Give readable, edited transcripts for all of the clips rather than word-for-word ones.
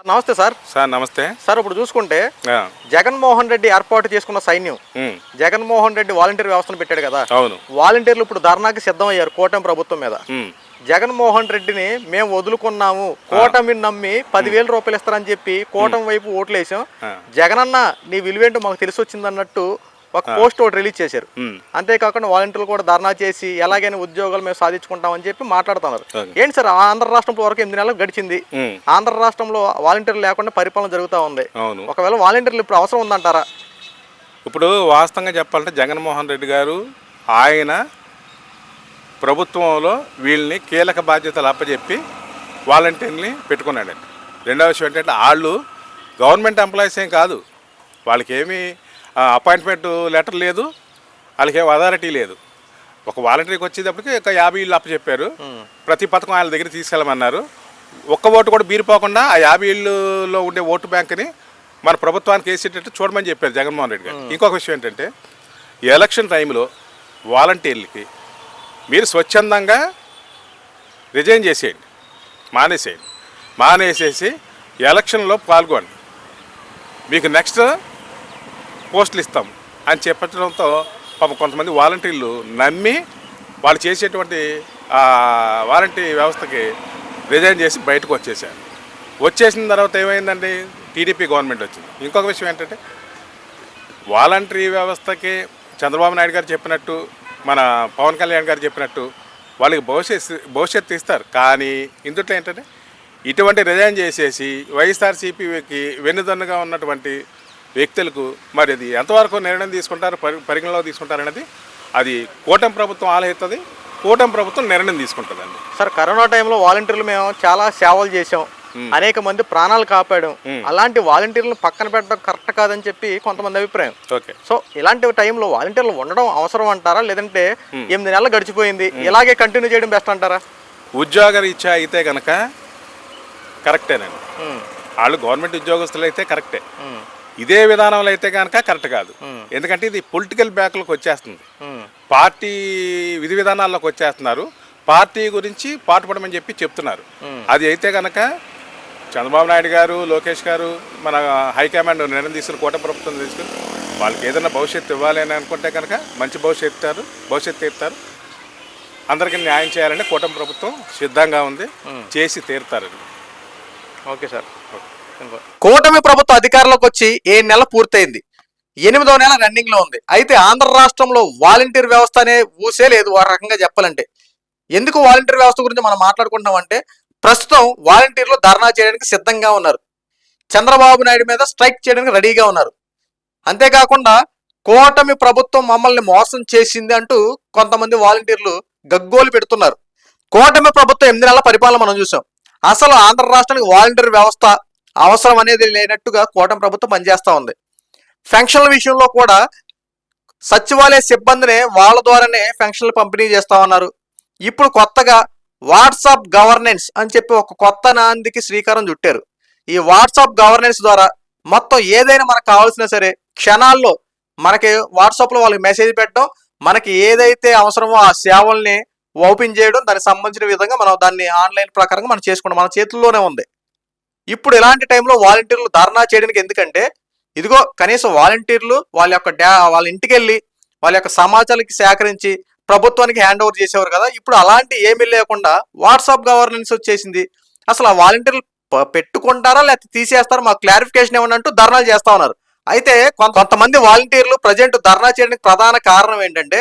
నమస్తే సార్. నమస్తే సార్. ఇప్పుడు చూసుకుంటే జగన్మోహన్ రెడ్డి ఏర్పాటు చేసుకున్న సైన్యం, జగన్మోహన్ రెడ్డి వాలంటీర్ వ్యవస్థను పెట్టాడు కదా. అవును. వాలంటీర్లు ఇప్పుడు ధర్నాకి సిద్ధమయ్యారు కూటమి ప్రభుత్వం మీద. జగన్మోహన్ రెడ్డిని మేము వదులుకున్నాము, కూటమిని నమ్మి 10,000 రూపాయలు ఇస్తారని చెప్పి కూటమి వైపు ఓట్లేసాం, జగనన్న నీ విలువేంటో మాకు తెలిసి వచ్చిందన్నట్టు ఒక పోస్ట్ ఒకటి రిలీజ్ చేశారు. అంతేకాకుండా వాలంటీర్లు కూడా ధర్నా చేసి ఎలాగైనా ఉద్యోగాలు మేము సాధించుకుంటామని చెప్పి మాట్లాడుతున్నారు. ఏంటి సార్, ఆంధ్ర రాష్ట్రంలో వరకు 8 నెలలు గడిచింది, ఆంధ్ర రాష్ట్రంలో వాలంటీర్లు లేకుండా పరిపాలన జరుగుతూ ఉంది. ఒకవేళ వాలంటీర్లు ఇప్పుడు అవసరం ఉందంటారా? ఇప్పుడు వాస్తవంగా చెప్పాలంటే జగన్మోహన్ రెడ్డి గారు ఆయన ప్రభుత్వంలో వీళ్ళని కీలక బాధ్యతలు అప్పచెప్పి వాలంటీర్ని పెట్టుకున్నాడండి. రెండవ విషయం ఏంటంటే వాళ్ళు గవర్నమెంట్ ఎంప్లాయీస్ ఏం కాదు, వాళ్ళకి ఏమీ అపాయింట్మెంట్ లెటర్ లేదు, వాళ్ళకి ఏం అథారిటీ లేదు. ఒక వాలంటీర్కి వచ్చేటప్పటికి ఒక 50 ఇళ్ళు అప్పచెప్పారు, ప్రతి పథకం వాళ్ళ దగ్గర తీసుకెళ్ళమన్నారు. ఒక్క ఓటు కూడా బీరిపోకుండా ఆ 50 ఇళ్ళలో ఉండే ఓటు బ్యాంక్ని మన ప్రభుత్వానికి వేసేటట్టు చూడమని చెప్పారు జగన్మోహన్ రెడ్డి గారు. ఇంకొక విషయం ఏంటంటే ఎలక్షన్ టైంలో వాలంటీర్లకి మీరు స్వచ్ఛందంగా రిజైన్ చేసేయండి, మానేసేసి ఎలక్షన్లో పాల్గొండి, మీకు నెక్స్ట్ పోస్టులు ఇస్తాం అని చెప్పడంతో పాపం కొంతమంది వాలంటీర్లు నమ్మి వాళ్ళు చేసేటువంటి వాలంటీ వ్యవస్థకి రిజైన్ చేసి బయటకు వచ్చేసారు. వచ్చేసిన తర్వాత ఏమైందండి, టీడీపీ గవర్నమెంట్ వచ్చింది. ఇంకొక విషయం ఏంటంటే వాలంటరీ వ్యవస్థకి చంద్రబాబు నాయుడు గారు చెప్పినట్టు, మన పవన్ కళ్యాణ్ గారు చెప్పినట్టు వాళ్ళకి భవిష్యత్తు ఇస్తారు. కానీ ఇందులో ఏంటంటే ఇటువంటి రిజైన్ చేసేసి వైఎస్ఆర్సీపీకి వెన్నుదన్నుగా ఉన్నటువంటి వ్యక్తులకు మరి అది ఎంతవరకు నిర్ణయం తీసుకుంటారు, పరిగణలో తీసుకుంటారు అనేది అది కూటమి ప్రభుత్వం ఆలోచిస్తుంది, కూటమి ప్రభుత్వం నిర్ణయం తీసుకుంటుందండి. సార్, కరోనా టైంలో వాలంటీర్లు మేము చాలా సేవలు చేసాం, అనేక మంది ప్రాణాలు కాపాడాం, అలాంటి వాలంటీర్లను పక్కన పెట్టడం కరెక్ట్ కాదని చెప్పి కొంతమంది అభిప్రాయం. ఓకే. సో ఇలాంటి టైంలో వాలంటీర్లు ఉండడం అవసరం అంటారా, లేదంటే 8 నెలలు గడిచిపోయింది ఇలాగే కంటిన్యూ చేయడం బెస్ట్ అంటారా? ఉద్యోగ రీత్యా అయితే కనుక కరెక్టేనండి, వాళ్ళు గవర్నమెంట్ ఉద్యోగస్తులు అయితే కరెక్టే. ఇదే విధానంలో అయితే కనుక కరెక్ట్ కాదు. ఎందుకంటే ఇది పొలిటికల్ బ్యాక్లోకి వచ్చేస్తుంది, పార్టీ విధి విధానాల్లోకి వచ్చేస్తున్నారు, పార్టీ గురించి పాటుపడమని చెప్పి చెప్తున్నారు. అది అయితే కనుక చంద్రబాబు నాయుడు గారు, లోకేష్ గారు, మన హైకమాండ్ నిర్ణయం తీసుకుని కూటమి ప్రభుత్వం తీసుకుని వాళ్ళకి ఏదైనా భవిష్యత్తు ఇవ్వాలి అని అనుకుంటే కనుక మంచి భవిష్యత్తు ఇస్తారు. అందరికీ న్యాయం చేయాలని కూటమి ప్రభుత్వం సిద్ధంగా ఉంది, చేసి తీరుతారండి. Okay sir. కూటమి ప్రభుత్వం అధికారంలోకి వచ్చి 7 నెలలు పూర్తయింది, 8వ నెల రన్నింగ్ లో ఉంది. అయితే ఆంధ్ర రాష్ట్రంలో వాలంటీర్ వ్యవస్థ అనే ఊసే లేదు ఒక రకంగా చెప్పాలంటే. ఎందుకు వాలంటీర్ వ్యవస్థ గురించి మనం మాట్లాడుకుంటామంటే ప్రస్తుతం వాలంటీర్లు ధర్నా చేయడానికి సిద్ధంగా ఉన్నారు, చంద్రబాబు నాయుడు మీద స్ట్రైక్ చేయడానికి రెడీగా ఉన్నారు. అంతేకాకుండా కూటమి ప్రభుత్వం మమ్మల్ని మోసం చేసింది అంటూ కొంతమంది వాలంటీర్లు గగ్గోలు పెడుతున్నారు. కూటమి ప్రభుత్వం 8 నెలల పరిపాలన మనం చూసాం, అసలు ఆంధ్ర రాష్ట్రానికి వాలంటీర్ వ్యవస్థ అవసరం అనేది లేనట్టుగా కూటమి ప్రభుత్వం పనిచేస్తూ ఉంది. పెన్షన్ల విషయంలో కూడా సచివాలయ సిబ్బందినే వాళ్ళ ద్వారానే పెన్షన్లు పంపిణీ చేస్తా ఉన్నారు. ఇప్పుడు కొత్తగా వాట్సాప్ గవర్నెన్స్ అని చెప్పి ఒక కొత్త నాందికి శ్రీకారం చుట్టారు. ఈ వాట్సాప్ గవర్నెన్స్ ద్వారా మొత్తం ఏదైనా మనకు కావాల్సినా సరే క్షణాల్లో మనకి వాట్సాప్లో వాళ్ళకి మెసేజ్ పెట్టడం, మనకి ఏదైతే అవసరమో ఆ సేవల్ని ఓపెన్ చేయడం, దానికి సంబంధించిన విధంగా మనం దాన్ని ఆన్లైన్ ప్రకారంగా మనం చేసుకుంటాం, మన చేతుల్లోనే ఉంది. ఇప్పుడు ఇలాంటి టైంలో వాలంటీర్లు ధర్నా చేయడానికి ఎందుకంటే ఇదిగో కనీసం వాలంటీర్లు వాళ్ళ ఇంటికి వెళ్ళి వాళ్ళ యొక్క సమాచారానికి సేకరించి ప్రభుత్వానికి హ్యాండ్ ఓవర్ చేసేవారు కదా. ఇప్పుడు అలాంటి ఏమీ లేకుండా వాట్సాప్ గవర్నెన్స్ వచ్చేసింది. అసలు ఆ వాలంటీర్లు పెట్టుకుంటారా లేకపోతే తీసేస్తారా, మాకు క్లారిఫికేషన్ ఏమన్నా అంటూ ధర్నాలు చేస్తా ఉన్నారు. అయితే కొంతమంది వాలంటీర్లు ప్రజెంట్ ధర్నా చేయడానికి ప్రధాన కారణం ఏంటంటే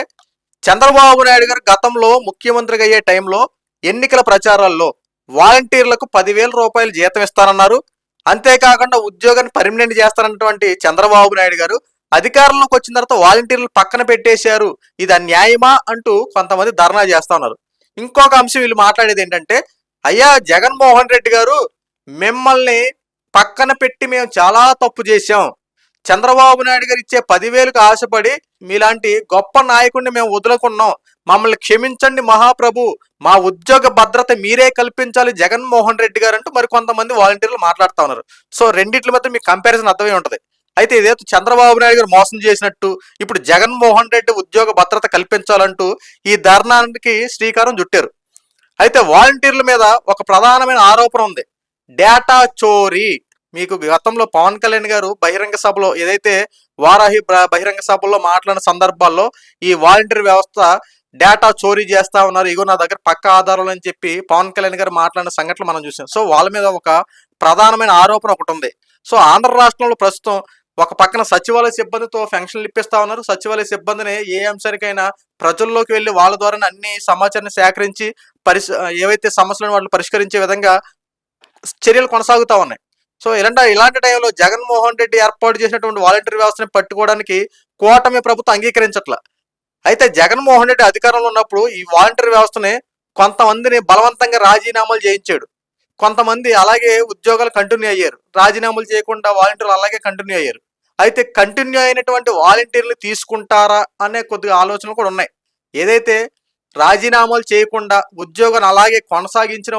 చంద్రబాబు నాయుడు గారు గతంలో ముఖ్యమంత్రిగా అయ్యే టైంలో ఎన్నికల ప్రచారాల్లో వాలంటీర్లకు 10,000 రూపాయలు జీతం ఇస్తానన్నారు. అంతేకాకుండా ఉద్యోగాన్ని పర్మనెంట్ చేస్తారన్నటువంటి చంద్రబాబు నాయుడు గారు అధికారంలోకి వచ్చిన తర్వాత వాలంటీర్లు పక్కన పెట్టేశారు, ఇది అన్యాయమా అంటూ కొంతమంది ధర్నా చేస్తా ఉన్నారు. ఇంకొక అంశం వీళ్ళు మాట్లాడేది ఏంటంటే, అయ్యా జగన్మోహన్ రెడ్డి గారు మిమ్మల్ని పక్కన పెట్టి మేము చాలా తప్పు చేశాం, చంద్రబాబు నాయుడు గారు ఇచ్చే 10,000కు ఆశపడి మీలాంటి గొప్ప నాయకుడిని మేము వదులుకున్నాం, మమ్మల్ని క్షమించండి మహాప్రభు, మా ఉద్యోగ భద్రత మీరే కల్పించాలి జగన్మోహన్ రెడ్డి గారు అంటూ మరి కొంతమంది వాలంటీర్లు మాట్లాడుతూ ఉన్నారు. సో రెండిట్ల మధ్య మీకు కంపారిజన్ అర్థమై ఉంటుంది. అయితే ఇదేదో చంద్రబాబు నాయుడు గారు మోసం చేసినట్టు ఇప్పుడు జగన్మోహన్ రెడ్డి ఉద్యోగ భద్రత కల్పించాలంటూ ఈ ధర్నానికి శ్రీకారం చుట్టారు. అయితే వాలంటీర్ల మీద ఒక ప్రధానమైన ఆరోపణ ఉంది, డేటా చోరీ. మీకు గతంలో పవన్ కళ్యాణ్ గారు బహిరంగ సభలో ఏదైతే వారాహి బహిరంగ సభలో మాట్లాడిన సందర్భాల్లో ఈ వాలంటీర్ వ్యవస్థ డేటా చోరీ చేస్తా ఉన్నారు, ఇగో నా దగ్గర పక్క ఆధారాలు అని చెప్పి పవన్ కళ్యాణ్ గారు మాట్లాడిన సంఘటనలు మనం చూసాం. సో వాళ్ళ మీద ఒక ప్రధానమైన ఆరోపణ ఒకటి ఉంది. సో ఆంధ్ర రాష్ట్రంలో ప్రస్తుతం ఒక పక్కన సచివాలయ సిబ్బందితో ఫంక్షన్లు ఇప్పిస్తా ఉన్నారు. సచివాలయ సిబ్బందిని ఏ అంశానికైనా ప్రజల్లోకి వెళ్ళి వాళ్ళ ద్వారా అన్ని సమాచారాన్ని సేకరించి ఏవైతే సమస్యలను వాటిని పరిష్కరించే విధంగా చర్యలు కొనసాగుతా ఉన్నాయి. సో ఇలాంటి టైంలో జగన్మోహన్ రెడ్డి ఏర్పాటు చేసినటువంటి వాలంటీర్ వ్యవస్థని పట్టుకోవడానికి కూటమి ప్రభుత్వం అంగీకరించట్ల. అయితే జగన్మోహన్ రెడ్డి అధికారంలో ఉన్నప్పుడు ఈ వాలంటీర్ వ్యవస్థని కొంతమందిని బలవంతంగా రాజీనామాలు చేయించాడు. కొంతమంది అలాగే ఉద్యోగాలు కంటిన్యూ అయ్యారు, రాజీనామాలు చేయకుండా వాలంటీర్లు అలాగే కంటిన్యూ అయ్యారు. అయితే కంటిన్యూ అయినటువంటి వాలంటీర్లు తీసుకుంటారా అనే కొద్దిగా ఆలోచనలు కూడా ఉన్నాయి. ఏదైతే రాజీనామాలు చేయకుండా ఉద్యోగాన్ని అలాగే కొనసాగించిన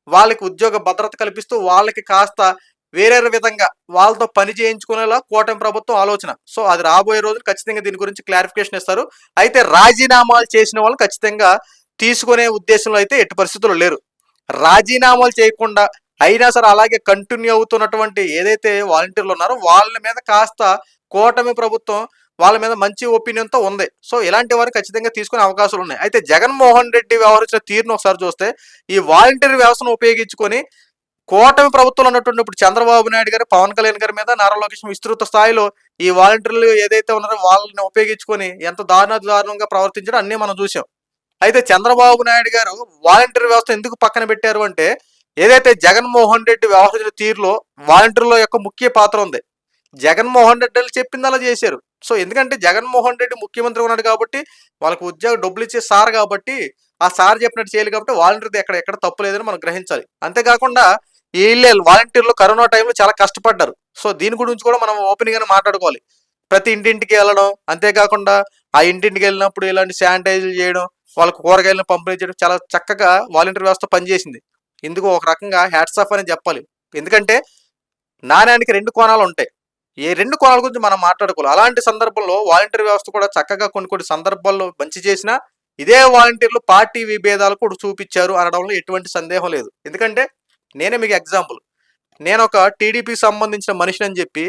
వాళ్ళకి ఉద్యోగ భద్రత కల్పిస్తూ వాళ్ళకి కాస్త వేరే విధంగా వాళ్ళతో పని చేయించుకునేలా కూటమి ప్రభుత్వం ఆలోచన. సో అది రాబోయే రోజులు ఖచ్చితంగా దీని గురించి క్లారిఫికేషన్ ఇస్తారు. అయితే రాజీనామాలు చేసిన వాళ్ళు ఖచ్చితంగా తీసుకునే ఉద్దేశంలో అయితే ఎట్టి పరిస్థితుల్లో లేరు. రాజీనామాలు చేయకుండా అయినా సరే అలాగే కంటిన్యూ అవుతున్నటువంటి ఏదైతే వాలంటీర్లు ఉన్నారో వాళ్ళ మీద కాస్త కూటమి ప్రభుత్వం వాళ్ళ మీద మంచి ఒపీనియన్తో ఉంది. సో ఇలాంటి వారు ఖచ్చితంగా తీసుకునే అవకాశాలు ఉన్నాయి. అయితే జగన్మోహన్ రెడ్డి వ్యవహరించిన తీరును ఒకసారి చూస్తే ఈ వాలంటీర్ వ్యవస్థను ఉపయోగించుకొని కూటమి ప్రభుత్వంలో ఉన్నటువంటి ఇప్పుడు చంద్రబాబు నాయుడు గారు, పవన్ కళ్యాణ్ గారి మీద నారా లోకేష్ విస్తృత స్థాయిలో ఈ వాలంటీర్లు ఏదైతే ఉన్నారో వాళ్ళని ఉపయోగించుకొని ఎంత దారుణంగా ప్రవర్తించడం అన్నీ మనం చూసాం. అయితే చంద్రబాబు నాయుడు గారు వాలంటీర్ వ్యవస్థ ఎందుకు పక్కన పెట్టారు అంటే ఏదైతే జగన్మోహన్ రెడ్డి వ్యవహరించిన తీరులో వాలంటీర్ల యొక్క ముఖ్య పాత్ర ఉంది. జగన్మోహన్ రెడ్డి చెప్పింది అలా చేశారు. సో ఎందుకంటే జగన్మోహన్ రెడ్డి ముఖ్యమంత్రి ఉన్నాడు కాబట్టి వాళ్ళకు ఉద్యోగ డబ్బులు ఇచ్చే సార్ కాబట్టి ఆ సార్ చెప్పినట్టు చేయాలి కాబట్టి వాలంటీర్ ఎక్కడ తప్పు లేదని మనం గ్రహించాలి. అంతేకాకుండా వీళ్ళే వాలంటీర్లు కరోనా టైంలో చాలా కష్టపడ్డారు. సో దీని గురించి కూడా మనం ఓపెన్గానే మాట్లాడుకోవాలి. ప్రతి ఇంటింటికి వెళ్ళడం, అంతేకాకుండా ఆ ఇంటింటికి వెళ్ళినప్పుడు ఇలాంటి శానిటైజర్ చేయడం, వాళ్ళకు కూరగాయలను పంపిణీ చేయడం చాలా చక్కగా వాలంటీర్ వ్యవస్థ పనిచేసింది. ఇందుకు ఒక రకంగా హ్యాట్స్ ఆఫ్ అని చెప్పాలి. ఎందుకంటే నాణ్యానికి రెండు కోణాలు ఉంటాయి. ఏ రెండు కోణాల గురించి మనం మాట్లాడుకోవాలి. అలాంటి సందర్భంలో వాలంటీర్ వ్యవస్థ కూడా చక్కగా కొన్ని సందర్భాల్లో మంచి చేసినా ఇదే వాలంటీర్లు పార్టీ విభేదాలు కూడా చూపించారు అనడంలో ఎటువంటి సందేహం లేదు. ఎందుకంటే నేనే మీకు ఎగ్జాంపుల్, నేను ఒక టీడీపీకి సంబంధించిన మనిషిని అని చెప్పి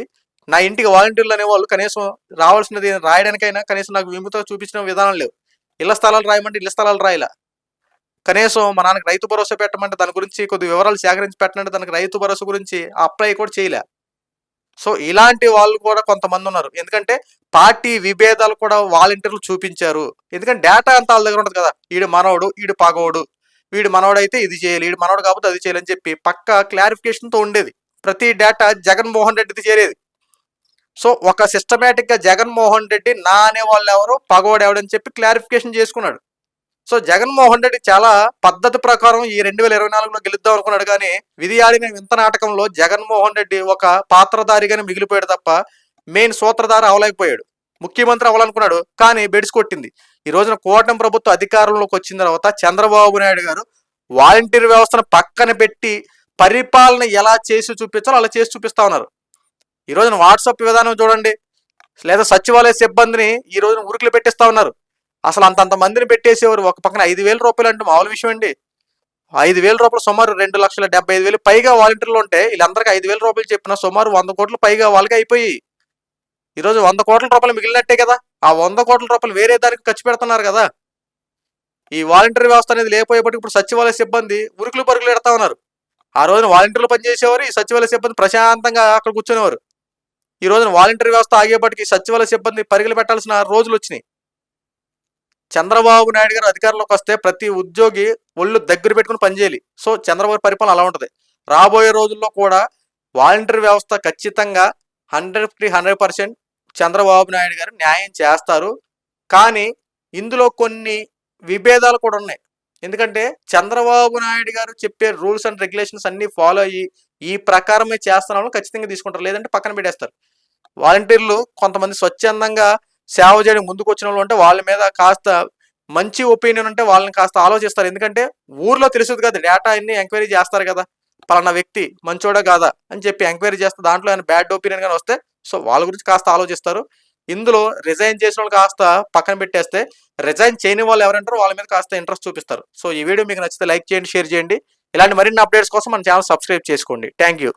నా ఇంటికి వాలంటీర్లు అనేవాళ్ళు కనీసం రావాల్సినది రాయడానికైనా కనీసం నాకు విముఖత చూపించిన విధానం లేవు. ఇళ్ల స్థలాలు రాయమంటే ఇళ్ల స్థలాలు రాయలా, కనీసం మా నాన్నకి రైతు భరోసా పెట్టమంటే దాని గురించి కొద్ది వివరాలు సేకరించి పెట్టమంటే దానికి రైతు భరోసా గురించి అప్లై కూడా చేయలే. సో ఇలాంటి వాళ్ళు కూడా కొంతమంది ఉన్నారు. ఎందుకంటే పార్టీ విభేదాలు కూడా వాలంటీర్లు చూపించారు. ఎందుకంటే డేటా అంతా వాళ్ళ దగ్గర ఉంటుంది కదా, ఈడు మనవడు ఈడు పగోడు, వీడు మనవడు అయితే ఇది చేయాలి, వీడు మనవడు కాకపోతే అది చేయాలని చెప్పి పక్కా క్లారిఫికేషన్తో ఉండేది. ప్రతి డేటా జగన్మోహన్ రెడ్డిది చేరేది. సో ఒక సిస్టమేటిక్గా జగన్మోహన్ రెడ్డి నా అనే వాళ్ళు ఎవరు, పగోడు ఎవడని చెప్పి క్లారిఫికేషన్ చేసుకున్నాడు. సో జగన్మోహన్ రెడ్డి చాలా పద్ధతి ప్రకారం ఈ 2024లో గెలుద్దాం అనుకున్నాడు. కానీ విధి ఆడిన వింత నాటకంలో జగన్మోహన్ రెడ్డి ఒక పాత్రధారిగానే మిగిలిపోయాడు తప్ప మెయిన్ సూత్రధారి అవలేకపోయాడు. ముఖ్యమంత్రి అవ్వాలనుకున్నాడు కానీ బెడిసి కొట్టింది. ఈ రోజున కూటమి ప్రభుత్వం అధికారంలోకి వచ్చిన తర్వాత చంద్రబాబు నాయుడు గారు వాలంటీర్ వ్యవస్థను పక్కన పెట్టి పరిపాలన ఎలా చేసి చూపించాలో అలా చేసి చూపిస్తా ఉన్నారు. ఈ రోజున వాట్సాప్ విధానం చూడండి, లేదా సచివాలయ సిబ్బందిని ఈ రోజున ఉరుకులు పెట్టిస్తా ఉన్నారు. అసలు అంతంత మందిని పెట్టేసేవారు. ఒక పక్కన 5,000 రూపాయలు అంటే మామూలు విషయం అండి. 5,000 రూపాయలు సుమారు 2,75,000 పైగా వాలంటీర్లు ఉంటే వీళ్ళందరికీ 5,000 రూపాయలు చెప్పిన సుమారు 100 కోట్ల పైగా వాళ్ళకి అయిపోయి ఈరోజు 100 కోట్ల రూపాయలు మిగిలినట్టే కదా. ఆ 100 కోట్ల రూపాయలు వేరే దానికి ఖర్చు పెడుతున్నారు కదా. ఈ వాలంటీర్ వ్యవస్థ అనేది లేకపోయేప్పటికి ఇప్పుడు సచివాలయ సిబ్బంది ఉరుకులు పరుగులు పెడతా ఉన్నారు. ఆ రోజున వాలంటీర్లు పనిచేసేవారు, ఈ సచివాలయ సిబ్బంది ప్రశాంతంగా అక్కడ కూర్చునేవారు. ఈ రోజున వాలంటీర్ వ్యవస్థ ఆగేపటికి సచివాలయ సిబ్బంది పరుగులు పెట్టాల్సిన రోజులు వచ్చినాయి. చంద్రబాబు నాయుడు గారు అధికారంలోకి వస్తే ప్రతి ఉద్యోగి ఒళ్ళు దగ్గర పెట్టుకుని పనిచేయాలి. సో చంద్రబాబు పరిపాలన అలా ఉంటుంది. రాబోయే రోజుల్లో కూడా వాలంటీర్ వ్యవస్థ ఖచ్చితంగా 100% చంద్రబాబు నాయుడు గారు న్యాయం చేస్తారు. కానీ ఇందులో కొన్ని విభేదాలు కూడా ఉన్నాయి. ఎందుకంటే చంద్రబాబు నాయుడు గారు చెప్పే రూల్స్ అండ్ రెగ్యులేషన్స్ అన్ని ఫాలో అయ్యి ఈ ప్రకారమే చేస్తున్నామని ఖచ్చితంగా తీసుకుంటారు, లేదంటే పక్కన పెట్టేస్తారు. వాలంటీర్లు కొంతమంది స్వచ్ఛందంగా సేవ చేయడం ముందుకు వచ్చిన వాళ్ళు ఉంటే వాళ్ళ మీద కాస్త మంచి ఒపీనియన్ ఉంటే వాళ్ళని కాస్త ఆలోచిస్తారు. ఎందుకంటే ఊర్లో తెలుస్తుంది కదా, డేటా అన్ని ఎంక్వైరీ చేస్తారు కదా, పలానా వ్యక్తి మంచోడా కాదా అని చెప్పి ఎంక్వైరీ చేస్తే దాంట్లో ఏమైనా బ్యాడ్ ఒపీనియన్ కానీ వస్తే సో వాళ్ళ గురించి కాస్త ఆలోచిస్తారు. ఇందులో రిజైన్ చేసిన వాళ్ళు కాస్త పక్కన పెట్టేస్తే రిజైన్ చేయని వాళ్ళు ఎవరంటారో వాళ్ళ మీద కాస్త ఇంట్రెస్ట్ చూపిస్తారు. సో ఈ వీడియో మీకు నచ్చితే లైక్ చేయండి, షేర్ చేయండి. ఇలాంటి మరిన్ని అప్డేట్స్ కోసం మన ఛానల్ సబ్స్క్రైబ్ చేసుకోండి. Thank you.